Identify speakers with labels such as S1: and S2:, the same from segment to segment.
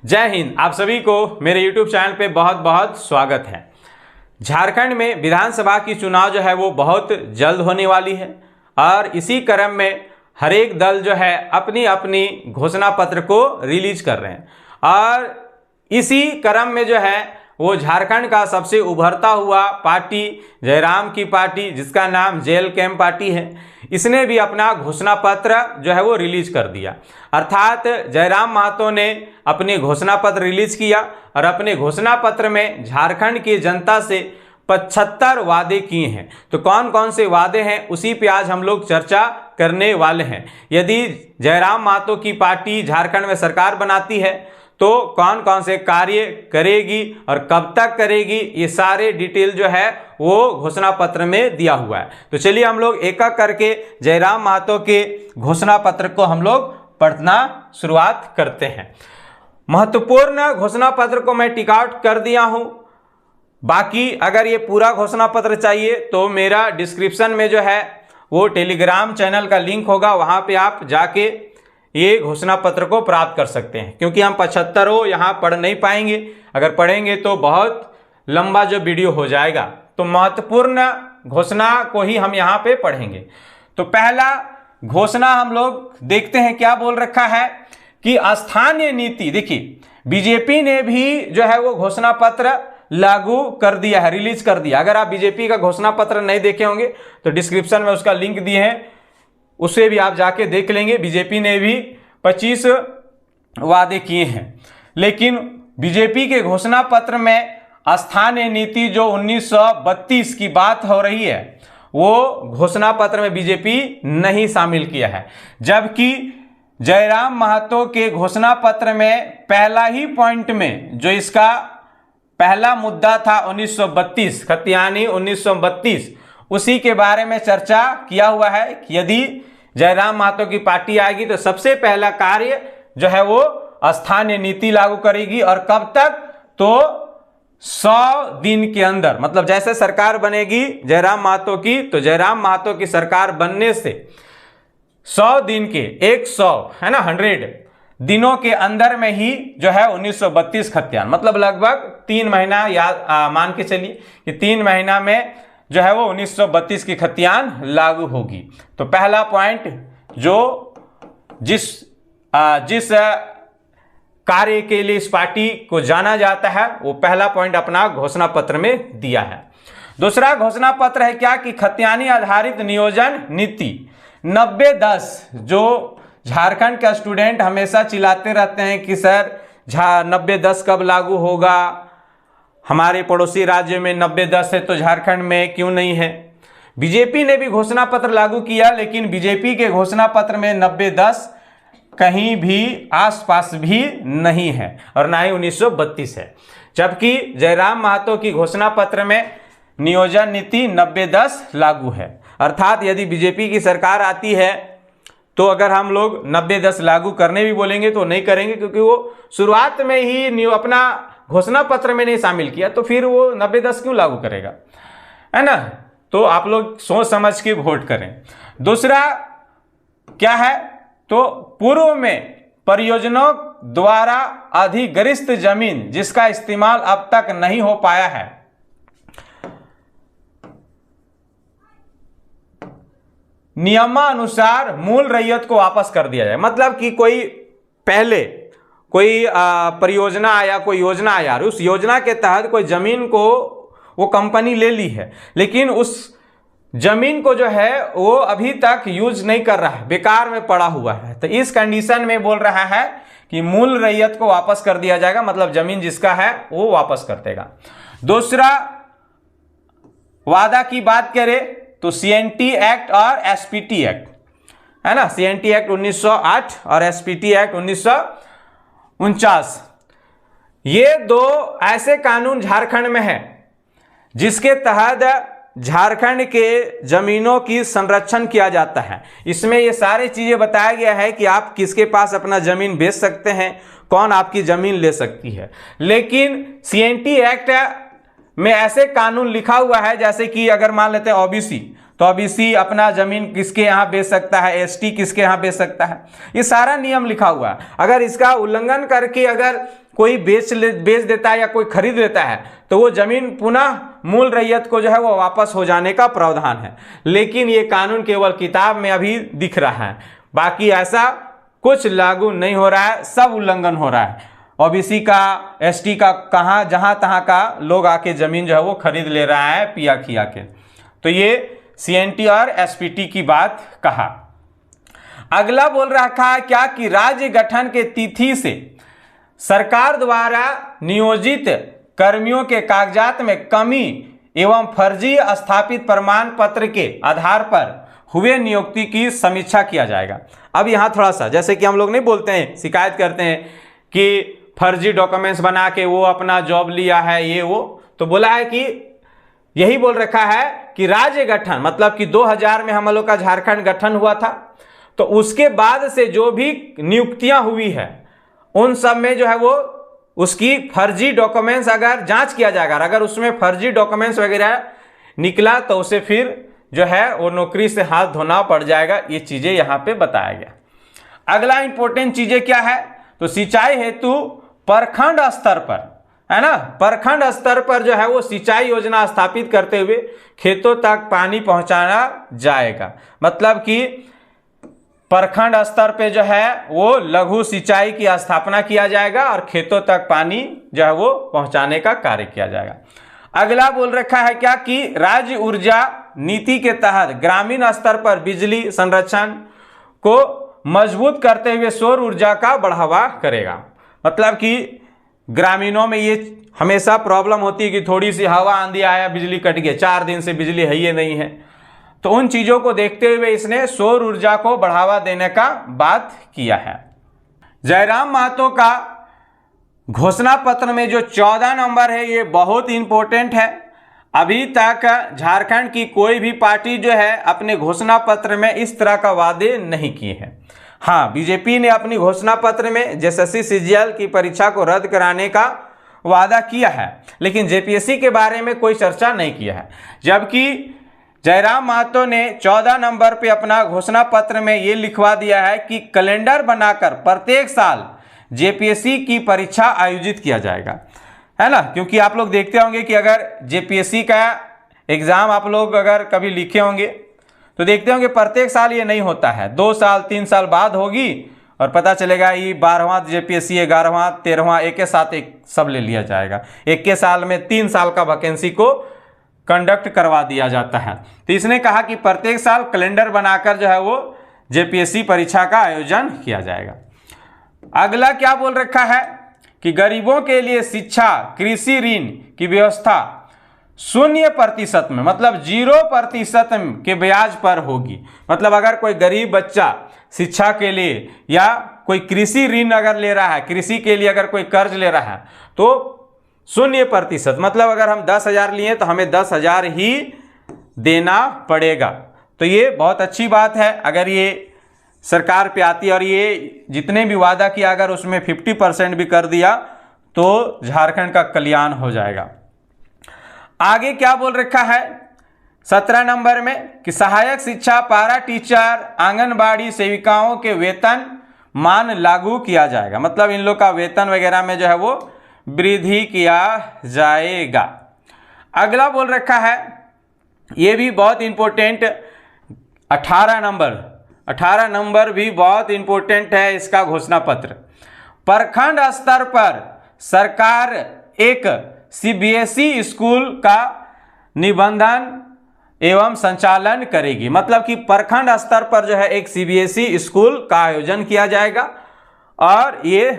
S1: जय हिंद। आप सभी को मेरे YouTube चैनल पे बहुत बहुत स्वागत है। झारखंड में विधानसभा की चुनाव जो है वो बहुत जल्द होने वाली है और इसी क्रम में हर एक दल जो है अपनी अपनी घोषणा पत्र को रिलीज कर रहे हैं और इसी क्रम में जो है वो झारखंड का सबसे उभरता हुआ पार्टी जयराम की पार्टी, जिसका नाम जेल कैंप पार्टी है, इसने भी अपना घोषणा पत्र जो है वो रिलीज कर दिया। अर्थात जयराम महतो ने अपने घोषणा पत्र रिलीज किया और अपने घोषणा पत्र में झारखंड की जनता से 75 वादे किए हैं। तो कौन कौन से वादे हैं उसी पे आज हम लोग चर्चा करने वाले हैं। यदि जयराम महतो की पार्टी झारखंड में सरकार बनाती है तो कौन कौन से कार्य करेगी और कब तक करेगी, ये सारे डिटेल जो है वो घोषणा पत्र में दिया हुआ है। तो चलिए हम लोग एक एक करके जयराम महतो के घोषणा पत्र को हम लोग पढ़ना शुरुआत करते हैं। महत्वपूर्ण घोषणा पत्र को मैं टिक आउट कर दिया हूं। बाकी अगर ये पूरा घोषणा पत्र चाहिए तो मेरा डिस्क्रिप्शन में जो है वो टेलीग्राम चैनल का लिंक होगा, वहां पे आप जाके ये घोषणा पत्र को प्राप्त कर सकते हैं। क्योंकि हम 75 यहाँ पढ़ नहीं पाएंगे, अगर पढ़ेंगे तो बहुत लंबा जो वीडियो हो जाएगा, तो महत्वपूर्ण घोषणा को ही हम यहाँ पे पढ़ेंगे। तो पहला घोषणा हम लोग देखते हैं क्या बोल रखा है कि स्थानीय नीति। देखिए बीजेपी ने भी जो है वो घोषणा पत्र लागू कर दिया है, रिलीज कर दिया। अगर आप बीजेपी का घोषणा पत्र नहीं देखे होंगे तो डिस्क्रिप्शन में उसका लिंक दिए हैं, उसे भी आप जाके देख लेंगे। बीजेपी ने भी 25 वादे किए हैं, लेकिन बीजेपी के घोषणा पत्र में स्थानीय नीति जो 1932 की बात हो रही है वो घोषणा पत्र में बीजेपी नहीं शामिल किया है। जबकि जयराम महतो के घोषणा पत्र में पहला ही पॉइंट में जो इसका पहला मुद्दा था 1932 खतियानी 1932, उसी के बारे में चर्चा किया हुआ है कि यदि जयराम महतो की पार्टी आएगी तो सबसे पहला कार्य जो है वो स्थानीय नीति लागू करेगी। और कब तक, तो 100 दिन के अंदर, मतलब जैसे सरकार बनेगी जयराम महतो की, तो जयराम महतो की सरकार बनने से 100 दिन के 100 है ना 100 दिनों के अंदर में ही जो है 1932 खतियान, मतलब लगभग 3 महीना या मान के चलिए कि 3 महीना में जो है वो 1932 की खतियान लागू होगी। तो पहला पॉइंट जो जिस कार्य के लिए इस पार्टी को जाना जाता है वो पहला पॉइंट अपना घोषणा पत्र में दिया है। दूसरा घोषणा पत्र है क्या कि खतियानी आधारित नियोजन नीति 90-10। जो झारखंड का स्टूडेंट हमेशा चिल्लाते रहते हैं कि सर 90-10 कब लागू होगा, हमारे पड़ोसी राज्य में 90-10 है तो झारखंड में क्यों नहीं है। बीजेपी ने भी घोषणा पत्र लागू किया, लेकिन बीजेपी के घोषणा पत्र में 90-10 कहीं भी आसपास भी नहीं है और ना ही 1932 है। जबकि जयराम महतो की घोषणा पत्र में नियोजन नीति 90-10 लागू है। अर्थात यदि बीजेपी की सरकार आती है तो अगर हम लोग 90-10 लागू करने भी बोलेंगे तो नहीं करेंगे, क्योंकि वो शुरुआत में ही अपना घोषणा पत्र में नहीं शामिल किया, तो फिर वो 90-10 क्यों लागू करेगा, है ना। तो आप लोग सोच समझ के वोट करें। दूसरा क्या है, तो पूर्व में परियोजनाओं द्वारा अधिग्रहित जमीन जिसका इस्तेमाल अब तक नहीं हो पाया है, नियमानुसार मूल रैयत को वापस कर दिया जाए। मतलब कि कोई पहले कोई परियोजना आया, कोई योजना आया, उस योजना के तहत कोई जमीन को वो कंपनी ले ली है, लेकिन उस जमीन को जो है वो अभी तक यूज नहीं कर रहा है, बेकार में पड़ा हुआ है। तो इस कंडीशन में बोल रहा है कि मूल रैयत को वापस कर दिया जाएगा, मतलब जमीन जिसका है वो वापस कर देगा। दूसरा वादा की बात करें तो सीएनटी एक्ट और एसपीटी एक्ट, है ना। सीएनटी एक्ट 1908 और एसपीटी एक्ट 1949, ये दो ऐसे कानून झारखंड में हैं जिसके तहत झारखंड के जमीनों की संरक्षण किया जाता है। इसमें ये सारी चीजें बताया गया है कि आप किसके पास अपना जमीन बेच सकते हैं, कौन आपकी जमीन ले सकती है। लेकिन सीएनटी एक्ट में ऐसे कानून लिखा हुआ है, जैसे कि अगर मान लेते हैं ओबीसी, तो ओबीसी अपना जमीन किसके यहाँ बेच सकता है, एसटी किसके यहाँ बेच सकता है, ये सारा नियम लिखा हुआ है। अगर इसका उल्लंघन करके अगर कोई बेच देता है या कोई खरीद लेता है तो वो जमीन पुनः मूल रैयत को जो है वो वापस हो जाने का प्रावधान है। लेकिन ये कानून केवल किताब में अभी दिख रहा है, बाकी ऐसा कुछ लागू नहीं हो रहा है, सब उल्लंघन हो रहा है। ओबीसी का, एसटी का, कहाँ जहां तहां का लोग आके जमीन जो है वो खरीद ले रहा है पिया खिया के। तो ये सीएनटी और एसपीटी की बात कहा। अगला बोल रखा है क्या कि राज्य गठन के तिथि से सरकार द्वारा नियोजित कर्मियों के कागजात में कमी एवं फर्जी स्थापित प्रमाण पत्र के आधार पर हुए नियुक्ति की समीक्षा किया जाएगा। अब यहाँ थोड़ा सा, जैसे कि हम लोग नहीं बोलते हैं, शिकायत करते हैं कि फर्जी डॉक्यूमेंट्स बना के वो अपना जॉब लिया है ये वो, तो बोला है कि यही बोल रखा है कि राज्य गठन मतलब कि 2000 में हम लोग का झारखंड गठन हुआ था, तो उसके बाद से जो भी नियुक्तियां हुई है उन सब में जो है वो उसकी फर्जी डॉक्यूमेंट्स अगर जांच किया जाएगा, अगर उसमें फर्जी डॉक्यूमेंट्स वगैरह निकला तो उसे फिर जो है वो नौकरी से हाथ धोना पड़ जाएगा। ये चीजें यहाँ पे बताया गया। अगला इंपॉर्टेंट चीजें क्या है, तो सिंचाई हेतु प्रखंड स्तर पर, है ना, प्रखंड स्तर पर जो है वो सिंचाई योजना स्थापित करते हुए खेतों तक पानी पहुंचाना जाएगा। मतलब कि प्रखंड स्तर पे जो है वो लघु सिंचाई की स्थापना किया जाएगा और खेतों तक पानी जो है वो पहुंचाने का कार्य किया जाएगा। अगला बोल रखा है क्या कि राज्य ऊर्जा नीति के तहत ग्रामीण स्तर पर बिजली संरक्षण को मजबूत करते हुए सौर ऊर्जा का बढ़ावा करेगा। मतलब कि ग्रामीणों में ये हमेशा प्रॉब्लम होती है कि थोड़ी सी हवा आंधी आया बिजली कट गई, 4 दिन से बिजली है ही नहीं है, तो उन चीजों को देखते हुए इसने सौर ऊर्जा को बढ़ावा देने का बात किया है। जयराम महतो का घोषणा पत्र में जो 14 नंबर है ये बहुत इंपॉर्टेंट है। अभी तक झारखंड की कोई भी पार्टी जो है अपने घोषणा पत्र में इस तरह का वादे नहीं किए हैं। हाँ, बीजेपी ने अपनी घोषणा पत्र में जेएसएससी सीजीएल की परीक्षा को रद्द कराने का वादा किया है, लेकिन जेपीएससी के बारे में कोई चर्चा नहीं किया है। जबकि जयराम महतो ने 14 नंबर पे अपना घोषणा पत्र में ये लिखवा दिया है कि कैलेंडर बनाकर प्रत्येक साल जेपीएससी की परीक्षा आयोजित किया जाएगा, है ना। क्योंकि आप लोग देखते होंगे कि अगर जेपीएससी का एग्जाम आप लोग अगर कभी लिखे होंगे तो देखते होंगे प्रत्येक साल ये नहीं होता है, 2 साल 3 साल बाद होगी और पता चलेगा ये 12वां जेपीएससी 11वां 13वां एक के साथ एक सब ले लिया जाएगा। एक के साल में 3 साल का वैकेंसी को कंडक्ट करवा दिया जाता है। तो इसने कहा कि प्रत्येक साल कैलेंडर बनाकर जो है वो जेपीएससी परीक्षा का आयोजन किया जाएगा। अगला क्या बोल रखा है कि गरीबों के लिए शिक्षा कृषि ऋण की व्यवस्था 0% में मतलब 0% के ब्याज पर होगी। मतलब अगर कोई गरीब बच्चा शिक्षा के लिए या कोई कृषि ऋण अगर ले रहा है, कृषि के लिए अगर कोई कर्ज ले रहा है तो 0%, मतलब अगर हम 10,000 लिए तो हमें 10,000 ही देना पड़ेगा। तो ये बहुत अच्छी बात है अगर ये सरकार पे आती है और ये जितने भी वादा किया अगर उसमें 50% भी कर दिया तो झारखंड का कल्याण हो जाएगा। आगे क्या बोल रखा है 17 नंबर में कि सहायक शिक्षा पारा टीचर आंगनबाड़ी सेविकाओं के वेतन मान लागू किया जाएगा। मतलब इन लोग का वेतन वगैरह में जो है वो वृद्धि किया जाएगा। अगला बोल रखा है ये भी बहुत इंपॉर्टेंट 18 नंबर भी बहुत इंपॉर्टेंट है इसका घोषणा पत्र। प्रखंड स्तर पर सरकार एक सीबीएसई स्कूल का निबंधन एवं संचालन करेगी। मतलब कि प्रखंड स्तर पर जो है एक सीबीएसई स्कूल का आयोजन किया जाएगा और ये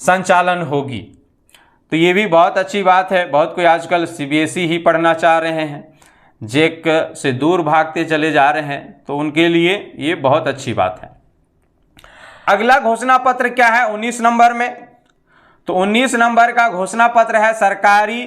S1: संचालन होगी। तो ये भी बहुत अच्छी बात है। बहुत कोई आजकल सीबीएसई ही पढ़ना चाह रहे हैं, जेक से दूर भागते चले जा रहे हैं, तो उनके लिए ये बहुत अच्छी बात है। अगला घोषणा पत्र क्या है 19 नंबर में, तो 19 नंबर का घोषणा पत्र है सरकारी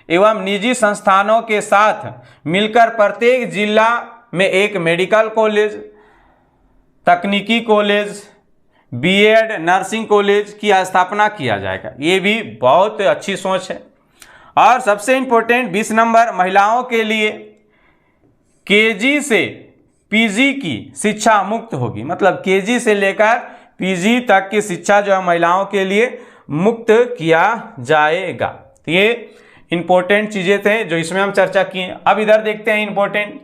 S1: एवं निजी संस्थानों के साथ मिलकर प्रत्येक जिला में एक मेडिकल कॉलेज, तकनीकी कॉलेज, बीएड, नर्सिंग कॉलेज की स्थापना किया जाएगा। ये भी बहुत अच्छी सोच है। और सबसे इंपॉर्टेंट 20 नंबर महिलाओं के लिए केजी से पीजी की शिक्षा मुक्त होगी। मतलब केजी से लेकर पीजी तक की शिक्षा जो है महिलाओं के लिए मुक्त किया जाएगा। तो ये इंपॉर्टेंट चीजें थे जो इसमें हम चर्चा किए। अब इधर देखते हैं इंपॉर्टेंट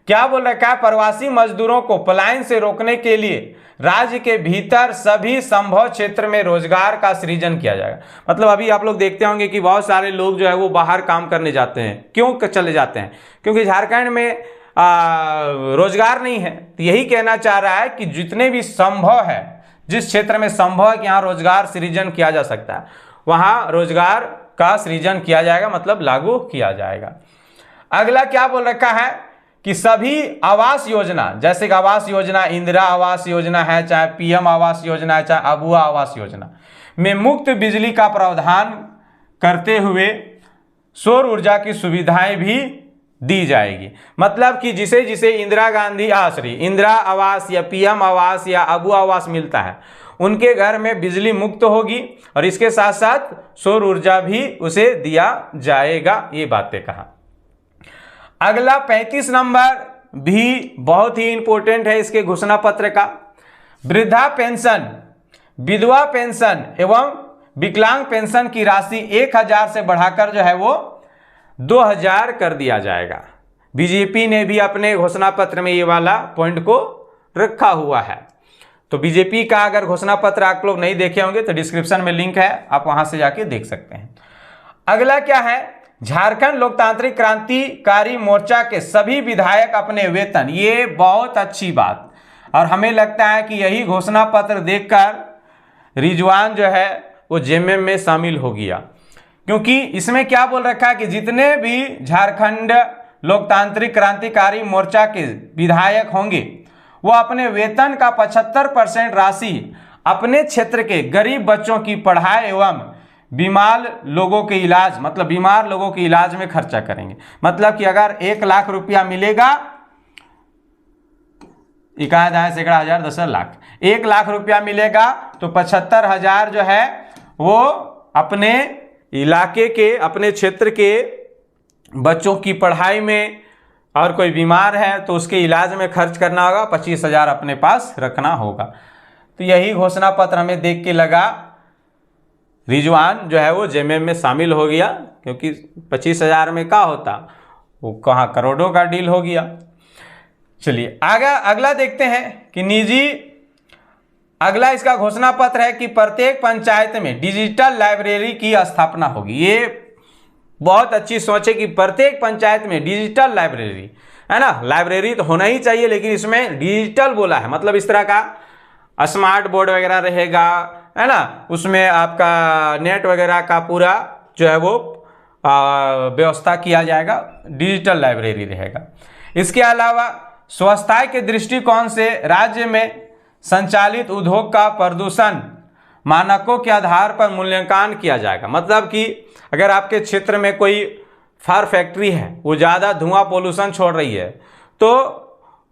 S1: क्या बोल रखा है। प्रवासी मजदूरों को पलायन से रोकने के लिए राज्य के भीतर सभी संभव क्षेत्र में रोजगार का सृजन किया जाएगा। मतलब अभी आप लोग देखते होंगे कि बहुत सारे लोग जो है वो बाहर काम करने जाते हैं। क्यों चले जाते हैं? क्योंकि झारखंड में रोजगार नहीं है। तो यही कहना चाह रहा है कि जितने भी संभव है, जिस क्षेत्र में संभव है कि यहाँ रोजगार सृजन किया जा सकता है, वहाँ रोजगार का सृजन किया जाएगा, मतलब लागू किया जाएगा। अगला क्या बोल रखा है कि सभी आवास योजना, जैसे कि आवास योजना, इंदिरा आवास योजना है, चाहे पीएम आवास योजना है, चाहे अबुआ आवास योजना में मुफ्त बिजली का प्रावधान करते हुए सौर ऊर्जा की सुविधाएं भी दी जाएगी। मतलब कि जिसे जिसे इंदिरा आवास या पीएम आवास या अबुआ आवास मिलता है, उनके घर में बिजली मुक्त होगी और इसके साथ साथ सौर ऊर्जा भी उसे दिया जाएगा। ये बातें कहा। अगला 35 नंबर भी बहुत ही इंपॉर्टेंट है इसके घोषणा पत्र का। वृद्धा पेंशन, विधवा पेंशन एवं विकलांग पेंशन की राशि 1000 से बढ़ाकर जो है वो 2000 कर दिया जाएगा। बीजेपी ने भी अपने घोषणा पत्र में ये वाला पॉइंट को रखा हुआ है। तो बीजेपी का अगर घोषणा पत्र आप लोग नहीं देखे होंगे तो डिस्क्रिप्शन में लिंक है, आप वहां से जाके देख सकते हैं। अगला क्या है, झारखंड लोकतांत्रिक क्रांतिकारी मोर्चा के सभी विधायक अपने वेतन, ये बहुत अच्छी बात, और हमें लगता है कि यही घोषणा पत्र देखकर रिजवान जो है वो जेएमएम में शामिल हो गया। क्योंकि इसमें क्या बोल रखा है कि जितने भी झारखंड लोकतांत्रिक क्रांतिकारी मोर्चा के विधायक होंगे वो अपने वेतन का 75% राशि अपने क्षेत्र के गरीब बच्चों की पढ़ाई एवं बीमार लोगों के इलाज, मतलब बीमार लोगों के इलाज में खर्चा करेंगे। मतलब कि अगर 1 लाख रुपया मिलेगा, इकायत है सैकड़ा हजार 10 लाख, 1 लाख रुपया मिलेगा तो 75,000 जो है वो अपने इलाके के, अपने क्षेत्र के बच्चों की पढ़ाई में, और कोई बीमार है तो उसके इलाज में खर्च करना होगा, 25,000 अपने पास रखना होगा। तो यही घोषणा पत्र हमें देख के लगा रिजवान जो है वो जेएमएम में शामिल हो गया, क्योंकि 25,000 में क्या होता, वो कहाँ करोड़ों का डील हो गया। चलिए आगे अगला देखते हैं कि अगला इसका घोषणा पत्र है कि प्रत्येक पंचायत में डिजिटल लाइब्रेरी की स्थापना होगी। ये बहुत अच्छी सोच है कि प्रत्येक पंचायत में डिजिटल लाइब्रेरी, है ना, लाइब्रेरी तो होना ही चाहिए, लेकिन इसमें डिजिटल बोला है, मतलब इस तरह का स्मार्ट बोर्ड वगैरह रहेगा, है ना, उसमें आपका नेट वगैरह का पूरा जो है वो व्यवस्था किया जाएगा, डिजिटल लाइब्रेरी रहेगा। इसके अलावा स्वास्थ्य के दृष्टिकोण से राज्य में संचालित उद्योग का प्रदूषण मानकों के आधार पर मूल्यांकन किया जाएगा। मतलब कि अगर आपके क्षेत्र में कोई फार फैक्ट्री है, वो ज़्यादा धुआं पोल्यूशन छोड़ रही है, तो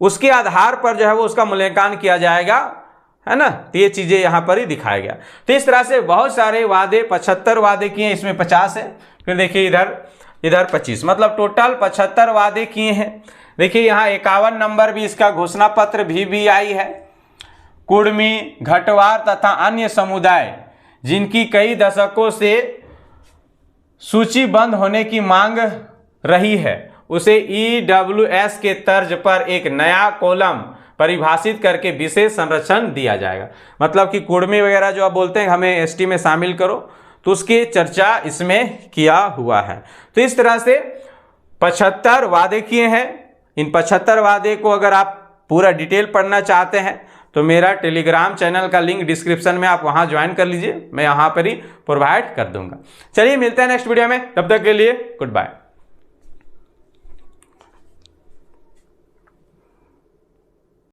S1: उसके आधार पर जो है वो उसका मूल्यांकन किया जाएगा, है ना। तो ये चीज़ें यहाँ पर ही दिखाया गया। तो इस तरह से बहुत सारे वादे, 75 वादे किए, इसमें 50 है, फिर देखिए इधर 25, मतलब टोटल 75 वादे किए हैं। देखिए यहाँ 51 नंबर भी इसका घोषणा पत्र भी आई है। कुर्मी, घटवार तथा अन्य समुदाय जिनकी कई दशकों से सूचीबद्ध होने की मांग रही है, उसे EWS के तर्ज पर एक नया कॉलम परिभाषित करके विशेष संरक्षण दिया जाएगा। मतलब कि कुर्मी वगैरह जो आप बोलते हैं हमें एसटी में शामिल करो, तो उसकी चर्चा इसमें किया हुआ है। तो इस तरह से 75 वादे किए हैं। इन 75 वादे को अगर आप पूरा डिटेल पढ़ना चाहते हैं तो मेरा टेलीग्राम चैनल का लिंक डिस्क्रिप्शन में, आप वहां ज्वाइन कर लीजिए, मैं यहाँ पर ही प्रोवाइड कर दूंगा। चलिए मिलते हैं नेक्स्ट वीडियो में, तब तक के लिए गुड बाय।